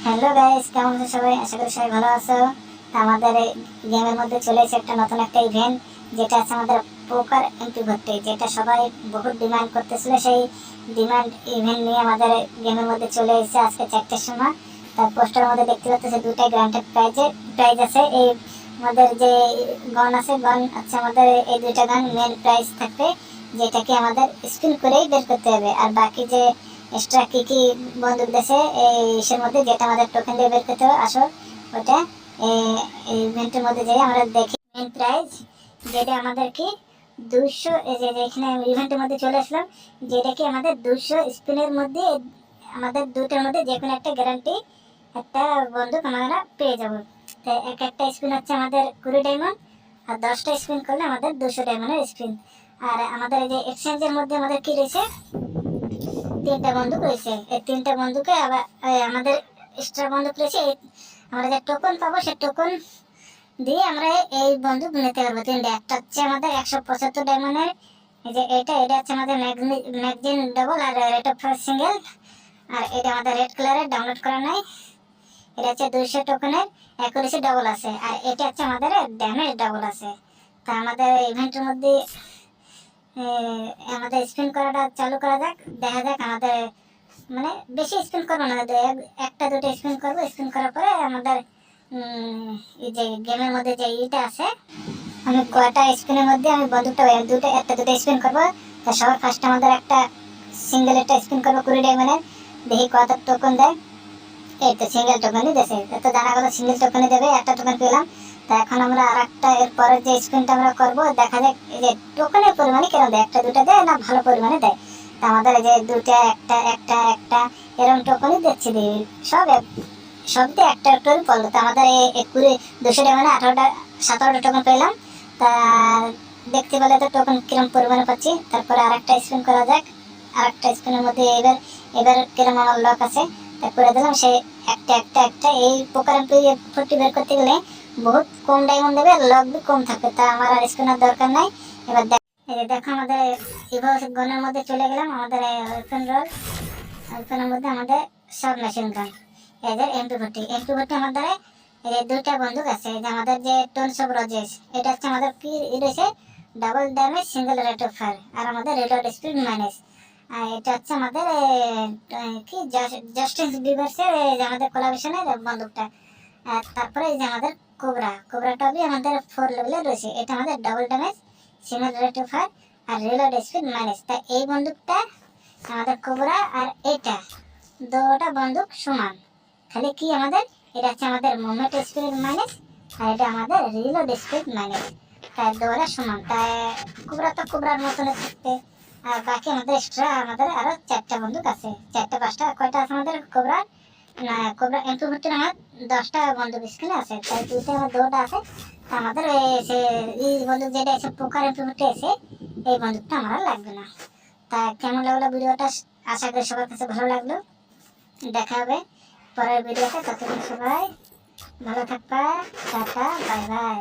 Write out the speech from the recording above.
Hello guys, কেমন আছো সবাই? আশা করি সবাই ভালো আছো। তো আমাদের এই গেমের মধ্যে চলে এসেছে একটা নতুন একটা ইভেন্ট, যেটা আছে আমাদের পোকার এন্ট্রি ভর্তি, যেটা সবাই বহুত ডিমান্ড করতেছিল। সেই ডিমান্ড ইভেন্ট নিয়ে আমাদের গেমের মধ্যে চলে এসেছে আজকে 4টার সময়। তার পোস্টারের মধ্যে দেখতে পাচ্ছি দুইটা গ্রান্টেড প্রাইজ আছে। এই আমাদের যে গন আছে, গন আছে আমাদের এই দুইটা গন মেন প্রাইজ থাকবে, যেটাকে আমাদের স্পিন করেই বের করতে হবে। আর বাকি যে এক্সট্রা কি কি বন্দুক দেশে এই ইসের মধ্যে, যেটা আমাদের টোকেন দিয়ে বের করতে হবে আসল, ওটা এই ইভেন্টের মধ্যে যাই আমরা দেখি। মেন প্রাইজ যেটা আমাদের কি 200, এই যে এখানে ইভেন্টের মধ্যে চলে আসলাম, যেটা কি আমাদের 200 স্পিনের মধ্যে আমাদের দুটোর মধ্যে যে কোনো একটা গ্যারান্টি একটা বন্দুক আমরা পেয়ে যাবো। তো একটা স্পিন হচ্ছে আমাদের 20 ডায়মন্ড, আর 10টা স্পিন করলে আমাদের 200 ডায়মন্ডের স্পিন। আর আমাদের এই যে এক্সচেঞ্জের মধ্যে আমাদের কি রয়েছে, 3টা বন্দুক রয়েছে। এই 3টা বন্দুকে আবার আমাদের এক্সট্রা বন্দুক রয়েছে। আমরা যে টোকন পাবো সেই টোকন দিয়ে আমরা এই বন্দুক নিতে পারবো 3টা। একটা হচ্ছে আমাদের 175 ডায়মন্ডের, এই যে এটা হচ্ছে আমাদের ম্যাগজিন ডাবল আর রেট অফ ফায়ার সিঙ্গেল। আর এটা আমাদের রেড কালারের, ডাউনলোড করা নাই। এটা হচ্ছে 200 টোকেনের অ্যাকুরেসি ডাবল আছে, আর এটা হচ্ছে আমাদের ড্যামেজ ডাবল আছে। তা আমাদের ইভেন্টের মধ্যে আমাদের স্পিন করাটা চালু করা যাক, দেখা যাক। আমাদের মানে বেশি স্পিন করবো না, একটা দুটো স্পিন করবো। স্পিন করার পরে আমাদের এই যে গেমের মধ্যে যে ইটা আছে, আমি কয়টা স্পিনের মধ্যে আমি বন্দুকটা একটা দুটো স্পিন করবো। তা সবার ফার্স্ট আমাদের একটা সিঙ্গেল একটা স্পিন করবো 20 ডায়মন্ডের, দেখি কত টোকেন দেয়। এই তো সিঙ্গেল টোকেনই দেছে, তো জানা গেল সিঙ্গেল টোকেনই দেবে, একটা টোকেন পেলাম। তা এখন আমরা আর একটা এর পরের যে স্পিনটা আমরা করবো, দেখা যাক এই যে টোকেনের পরিমাণে কেন দেয়, একটা দুটো দেয় না ভালো পরিমাণে দেয়। তা আমাদের এই যে দুটা একটা একটা একটা এরকম টোকেনই দিচ্ছে, সবতে একটা টোকেন পড়লো। তো আমাদের এই 200 মানে 17টা টোকেন পেলাম। তা দেখতে পেলে তো টোকেন কিরম পরিমাণে পাচ্ছি। তারপরে আর একটা স্পিন করা যাক। আর একটা স্পিনের মধ্যে এবার এবার কিরম আমার লক আছে করে দিলাম। সে একটা একটা একটা এই পোকার ফুটি বের করতে গেলে বহুত কম ডায়মন্ড দেবে, লক বি কম থাকবে। তা আমার আর স্পিনের দরকার নাই। এবার দেখো আমাদের ইভোস গনের মধ্যে চলে গেলাম। আমাদের ওপেনের মধ্যে আমাদের সব মেশিন গান, এদের এমপি40 আমাদের এই যে দুইটা বন্দুক আছে। এই যে আমাদের যে টোনস অফ রজেস, এটা হচ্ছে আমাদের কি রয়েছে, double damage single rate of fire, আর আমাদের রিলোড স্পিড মাইনাস। আর এটা হচ্ছে আমাদের কি জাস্টিন বিবার্সের আমাদের কোলাবরেশনের বন্দুকটা। আর তারপরে এই যে আমাদের কোবরাটা বি আমাদের 4 লেভেলে রয়েছে। এটা আমাদের double damage single rate of fire আর রিলোড স্পিড মাইনাস। তা এই বন্দুকটা আমাদের কোবরা আর এটা দুটো বন্দুক সমান, খালি কি আমাদের এটা হচ্ছে আমাদের মুভমেন্ট স্পিড মাইনাস, আর এটা আমাদের রিলোড স্পিড মাইনাস। তাই দুটো সমান। তাই কোবরা তো কোবরার মতন থাকতে, আর বাকি আমাদের এক্সট্রা আমাদের আরো 4টা বন্দুক আছে, 4টা 5টা কয়টা আছে আমাদের কোবরা না, কোবরা এমপি40 আমার 10টা বন্দুক স্ক্রিনে আছে। তাই দুইটা আমার দুটো আছে। তা আমাদের এই বন্দুক যেটা আছে পোকার এমপি40 আছে, এই বন্দুকটা আমার লাগবে না। তা কেমন লাগলো ভিডিওটা? আশা করি সবার কাছে ভালো লাগলো। দেখা হবে পরের ভিডিওতে, ততক্ষণ সবাই ভালো থাকবা। Tata, bye bye.